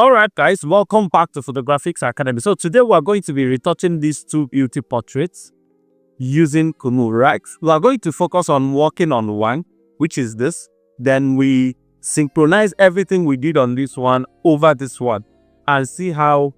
Alright guys, welcome back to Photographics Academy. So today we are going to be retouching these two beauty portraits using Kumoo, right? We are going to focus on working on one, which is this. Then we synchronize everything we did on this one over this one and see how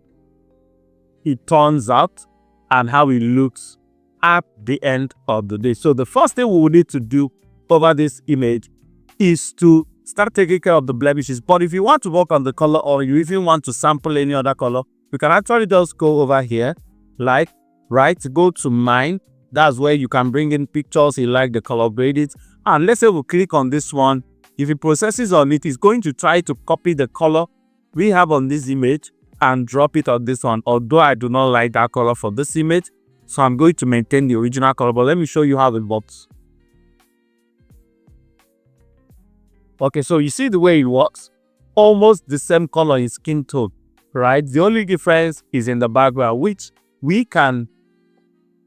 it turns out and how it looks at the end of the day. So the first thing we will need to do over this image is to start taking care of the blemishes. But if you want to work on the color, or you even want to sample any other color, you can actually just go over here, like, right, go to mine. That's where you can bring in pictures you like, the color grade it. And let's say we click on this one. If it processes on it, it's going to try to copy the color we have on this image and drop it on this one. Although I do not like that color for this image, so I'm going to maintain the original color. But let me show you how it works. Okay, so you see the way it works? Almost the same color in skin tone, right? The only difference is in the background, which we can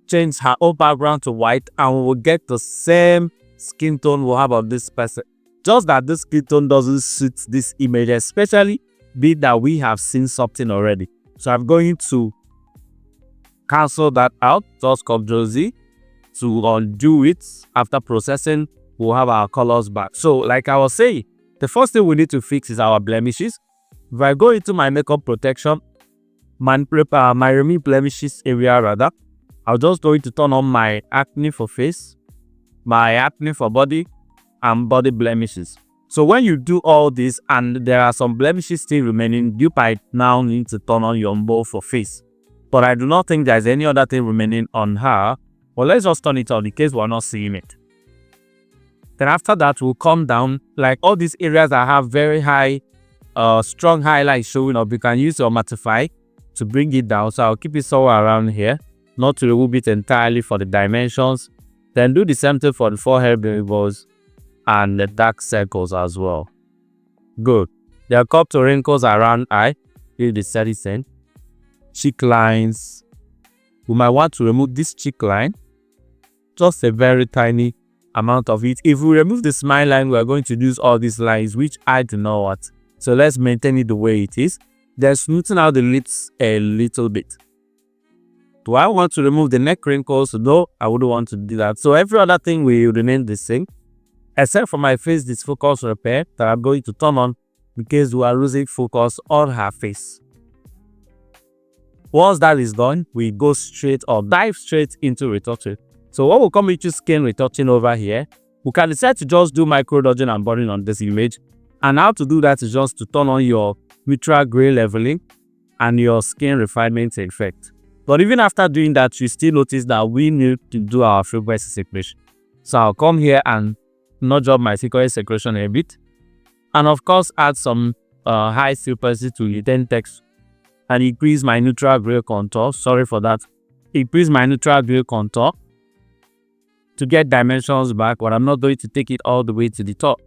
change her whole background to white and we will get the same skin tone we'll have of this person. Just that this skin tone doesn't suit this image, especially be that we have seen something already. So I'm going to cancel that out, just Ctrl Z to undo it. After processing, we'll have our colors back. So like I was saying, the first thing we need to fix is our blemishes. If I go into my makeup protection, my remove blemishes area rather, I'll just going to turn on my acne for face, my acne for body, and body blemishes. So when you do all this and there are some blemishes still remaining, you might now need to turn on your both for face. But I do not think there's any other thing remaining on her. Well, let's just turn it on in case we're not seeing it. Then after that, we'll come down, like all these areas that have very high, strong highlights showing up. You can use your mattify to bring it down. So I'll keep it somewhere around here, not to remove it entirely for the dimensions. Then do the same thing for the forehead wrinkles and the dark circles as well. Good. There are a couple of wrinkles around eye. Do the 30%. Cheek lines. We might want to remove this cheek line. Just a very tiny amount of it. If we remove the smile line, we are going to lose all these lines, which I do not want. So let's maintain it the way it is. Then smoothing out the lips a little bit. Do I want to remove the neck wrinkles? No, I wouldn't want to do that. So every other thing will remain the same, except for my face disfocus repair that I'm going to turn on because we are losing focus on her face. Once that is done, we go straight or dive straight into retouching. So when we come into skin retouching over here, we can decide to just do micro dodging and burning on this image. And how to do that is just to turn on your neutral gray leveling and your skin refinement effect. But even after doing that, you still notice that we need to do our frequency separation. So I'll come here and nudge up my frequency separation a bit. And of course, add some high frequency to the 10 text and increase my neutral gray contour. Sorry for that. Increase my neutral gray contour to get dimensions back, but I'm not going to take it all the way to the top.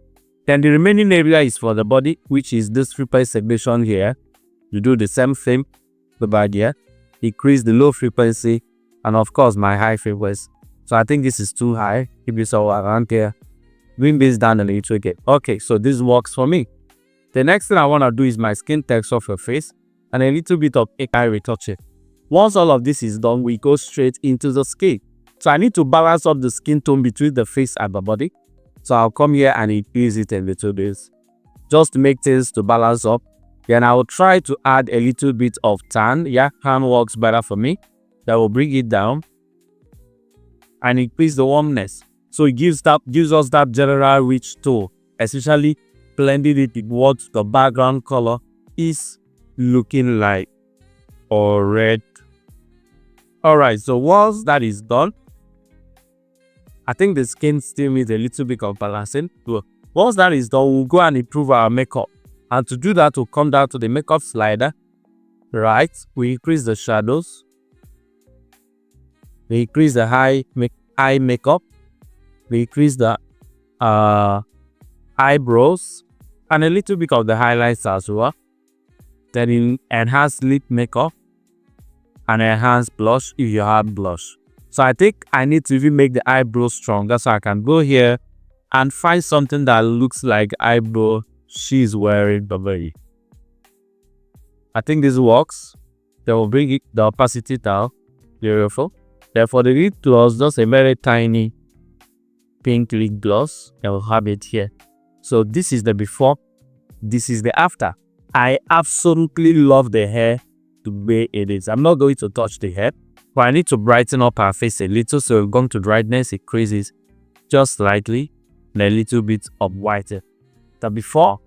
Then the remaining area is for the body, which is this frequency separation here. You do the same thing about here. Increase the low frequency and of course my high frequency. So I think this is too high. Keep it so around here. Bring this down a little bit. Okay, so this works for me. The next thing I want to do is my skin texture of your face and a little bit of AI retouching. Once all of this is done, we go straight into the skin. So I need to balance up the skin tone between the face and the body. So I'll come here and increase it a little bit, just to make things to balance up. Then I will try to add a little bit of tan. Yeah, tan works better for me. That will bring it down and increase the warmness. So it gives us that general rich tone, especially blending it with what the background color is looking like or red. Alright, so once that is done, I think the skin still needs a little bit of balancing. So once that is done, we'll go and improve our makeup. And to do that, we'll come down to the makeup slider. Right, we increase the shadows. We increase the eye makeup. We increase the eyebrows and a little bit of the highlights as well. Then enhance lip makeup and enhance blush if you have blush. So I think I need to even make the eyebrows stronger, so I can go here and find something that looks like eyebrow she's wearing. Bye-bye. I think this works. Then we'll bring it, the opacity down. Beautiful. Then for the lip gloss, just a very tiny pink lip gloss. I will have it here. So this is the before. This is the after. I absolutely love the hair the way it is. I'm not going to touch the hair, but I need to brighten up her face a little. So we're going to brightness increases just slightly and a little bit of white. The before,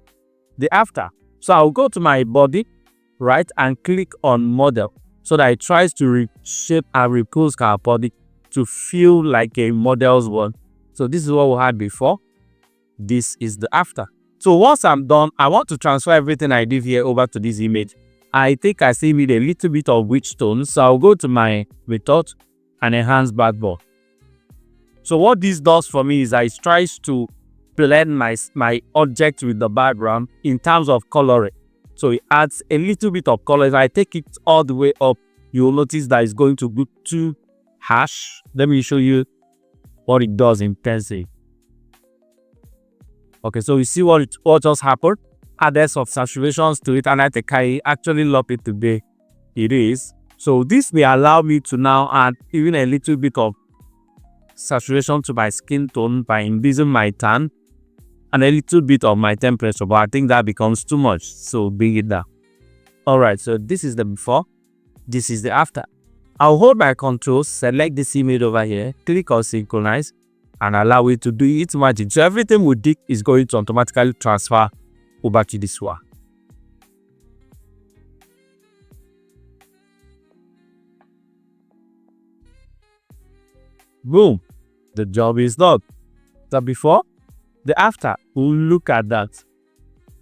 the after. So I'll go to my body, right, and click on model so that it tries to reshape and repose our body to feel like a model's one. So this is what we had before. This is the after. So once I'm done, I want to transfer everything I did here over to this image. I think I still need a little bit of witch tone. So I'll go to my retouch and enhance backbone. So what this does for me is it tries to blend my object with the background in terms of coloring. So it adds a little bit of color. If I take it all the way up, you'll notice that it's going to look too harsh. Let me show you what it does in pencil. Okay, so you see what just happened? Added some saturations to it, and I think I actually love it today. It is. So this will allow me to now add even a little bit of saturation to my skin tone by increasing my tan and a little bit of my temperature, but I think that becomes too much, so bring it down. Alright, so this is the before, this is the after. I'll hold my control, select this image over here, click on synchronize, and allow it to do its magic. So everything we did is going to automatically transfer over to this one. Boom, the job is done. The before, the after. Look at that.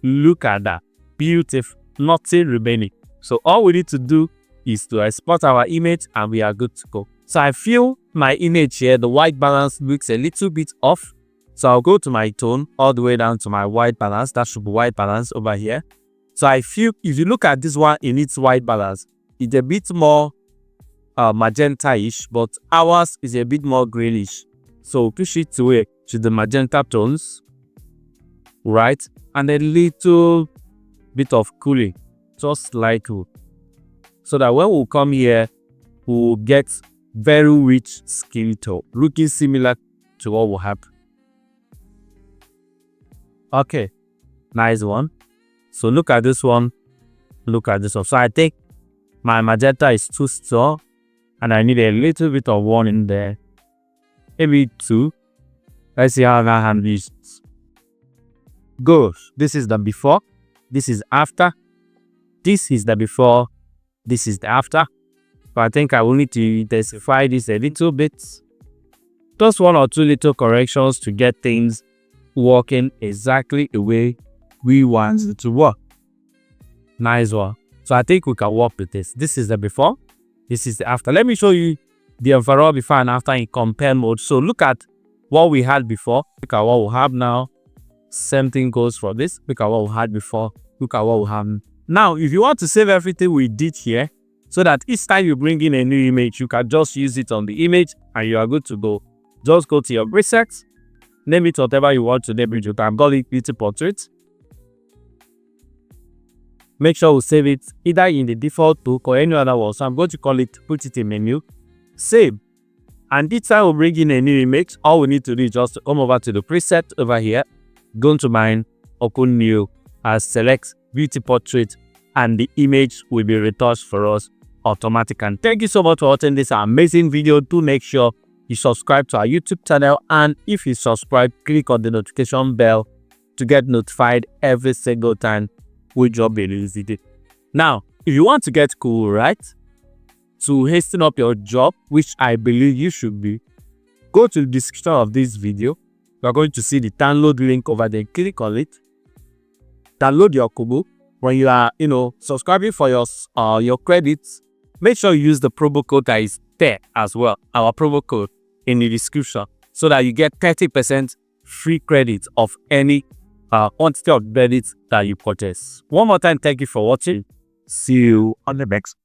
Look at that. Beautiful. Nothing remaining. So all we need to do is to export our image and we are good to go. So I feel my image here, the white balance looks a little bit off. So I'll go to my tone all the way down to my white balance. That should be white balance over here. So I feel if you look at this one in its white balance, it's a bit more magenta-ish, but ours is a bit more greenish. So push it away to the magenta tones, right? And a little bit of cooling, just like so that when we come here, we'll get very rich skin tone, looking similar to what will happen. Okay, nice one. So look at this one, look at this one. So I think my magenta is too strong and I need a little bit of one in there, maybe two. Let's see how that handles. Good. This is the before, this is after, this is the before, this is the after. But I think I will need to intensify this a little bit. Just one or two little corrections to get things working exactly the way we want it to work. Nice one. So I think we can work with this. This is the before, this is the after. Let me show you the overall before and after in compare mode. So look at what we had before, look at what we have now. Same thing goes for this. Look at what we had before, look at what we have now. If you want to save everything we did here, so that each time you bring in a new image, you can just use it on the image and you are good to go. Just go to your presets, name it whatever you want to name it. You can call it beauty portrait. Make sure we save it either in the default book or any other one. So I'm going to call it, put it in menu, save. And each time we bring in a new image, all we need to do is just come over to the preset over here, go to mine, open new, and select beauty portrait, and the image will be retouched for us automatically. And thank you so much for watching this amazing video. Do make sure you subscribe to our YouTube channel, and if you subscribe, click on the notification bell to get notified every single time we drop a new video. Now, if you want to get cool, right, to hasten up your job, which I believe you should be, go to the description of this video. You are going to see the download link over there. Click on it. Download your Kumoo. When you are, subscribing for your credits, make sure you use the promo code that is there as well. Our promo code in the description, so that you get 30% free credit of any quantity of credits that you purchase. One more time, thank you for watching. See you on the next